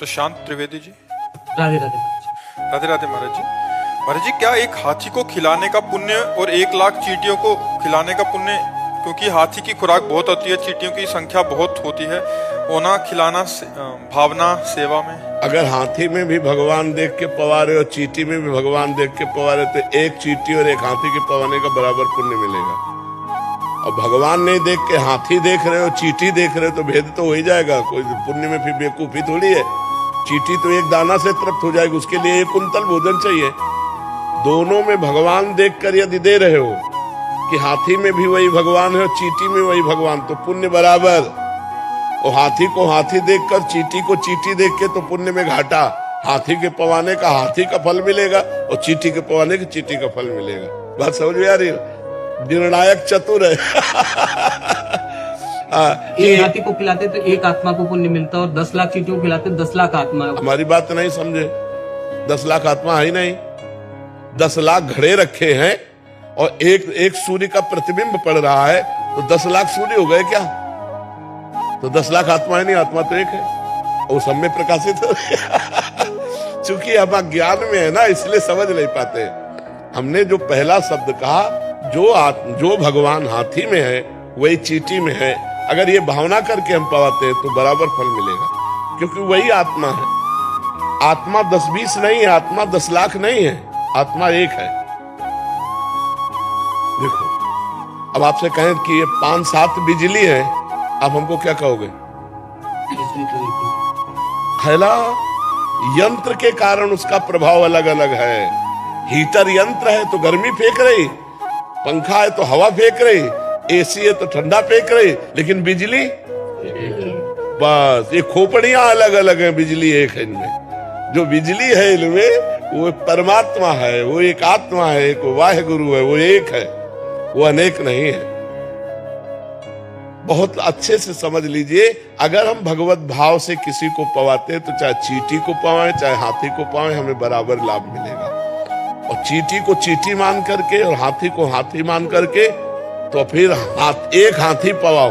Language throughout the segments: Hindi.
प्रशांत त्रिवेदी जी। राधे राधे महाराज। राधे राधे महाराज जी। महाराज जी, क्या एक हाथी को खिलाने का पुण्य और 1 लाख चींटियों को खिलाने का पुण्य, क्योंकि हाथी की खुराक बहुत होती है, चींटियों की संख्या बहुत होती है, होना खिलाना भावना सेवा में? अगर हाथी में भी भगवान देख के पवारे और चींटी में भी भगवान देख के पवारे तो एक चींटी और एक हाथी के पवाने का बराबर पुण्य मिलेगा। और भगवान नहीं देख के हाथी देख रहे हो, चींटी देख रहे हो तो भेद तो हो ही जाएगा। कोई पुण्य में फिर बेवकूफी थोड़ी है। चींटी तो एक दाना से तृप्त हो जाएगी, उसके लिए 1 कुंतल भोजन चाहिए। दोनों में भगवान देखकर यदि दे रहे हो कि हाथी में भी वही भगवान है और चींटी में वही भगवान, तो पुण्य बराबर। और हाथी को हाथी देखकर चींटी को चींटी देख के तो पुण्य में घाटा। हाथी के पवाने का हाथी का फल मिलेगा और चींटी के पवाने के चींटी का फल मिलेगा। बात समझ में आ रही है? निर्णायक चतुर है। एक हाथी को खिलाते तो 1 आत्मा को पुण्य मिलता और 10 लाख चींटियों को खिलाते 10 लाख आत्मा। हमारी बात नहीं समझे। 10 लाख आत्मा है ही नहीं। 10 लाख घड़े रखे हैं और एक सूर्य का प्रतिबिंब पड़ रहा है, तो 10 लाख सूर्य हो गए क्या? तो 10 लाख आत्मा है नहीं, आत्मा तो एक है, वो सब में प्रकाशित है। चूंकि हम अज्ञान में है ना, इसलिए समझ नहीं पाते। हमने जो पहला शब्द कहा, जो भगवान हाथी में है वही चींटी में है, अगर ये भावना करके हम पाते हैं तो बराबर फल मिलेगा, क्योंकि वही आत्मा है। आत्मा 10-20 नहीं है, आत्मा 10 लाख नहीं है, आत्मा एक है। देखो, अब आपसे कहें कि ये 5-7 बिजली है, आप हमको क्या कहोगे? है ना, यंत्र के कारण उसका प्रभाव अलग अलग है। हीटर यंत्र है तो गर्मी फेंक रही, पंखा है तो हवा फेंक रही, एसी है तो ठंडा फेंक रही, लेकिन बिजली बस, ये खोपड़ियां अलग अलग है, बिजली एक है इनमें। जो बिजली है इनमें वो परमात्मा है, वो एक आत्मा है, एक वाहे गुरु है, वो एक है, वो अनेक नहीं है। बहुत अच्छे से समझ लीजिए, अगर हम भगवत भाव से किसी को पवाते तो चाहे चींटी को पवाएं चाहे हाथी को पवाएं, हमें बराबर लाभ मिलेगा। और चींटी को चींटी मान करके और हाथी को हाथी मान करके, तो फिर एक हाथी पवाओ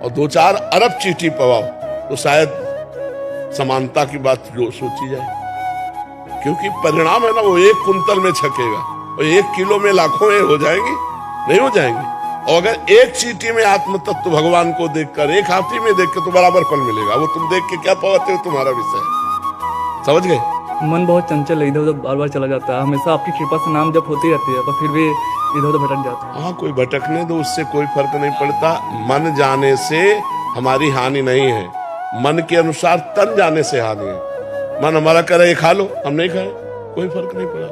और 2-4 अरब चींटी पवाओ, तो शायद समानता की बात जो सोची जाए। क्योंकि परिणाम है ना, वो 1 कुंतल में छकेगा और 1 किलो में लाखों हो जाएंगी, नहीं हो जाएंगी। और अगर एक चींटी में आत्म तत्व भगवान को देखकर, एक हाथी में देख के, तो बराबर फल मिलेगा। वो तुम देख के क्या पाते हो, तुम्हारा विषय है। समझ गए? मन बहुत चंचल है, इधर उधर बार बार चला जाता है। हमेशा आपकी कृपा से नाम जप होती रहती है, पर फिर भी इधर उधर भटक जाता है। हाँ, कोई भटकने दो, उससे कोई फर्क नहीं पड़ता। मन जाने से हमारी हानि नहीं है, मन के अनुसार तन जाने से हानि है। मन हमारा कह रहा है खा लो, हम नहीं खाए, कोई फर्क नहीं पड़ा।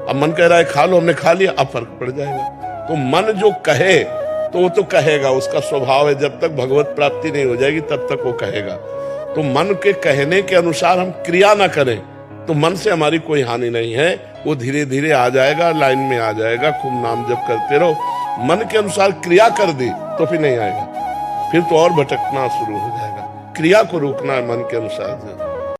अब मन कह रहा है खा लो, हमने खा लिया, अब फर्क पड़ जाएगा। तो मन जो कहे तो वो तो कहेगा, उसका स्वभाव है। जब तक भगवत प्राप्ति नहीं हो जाएगी तब तक वो कहेगा। तो मन के कहने के अनुसार हम क्रिया ना करें तो मन से हमारी कोई हानि नहीं है। वो धीरे धीरे आ जाएगा, लाइन में आ जाएगा। खूब नाम जप करते रहो। मन के अनुसार क्रिया कर दी तो फिर नहीं आएगा, फिर तो और भटकना शुरू हो जाएगा। क्रिया को रोकना है मन के अनुसार।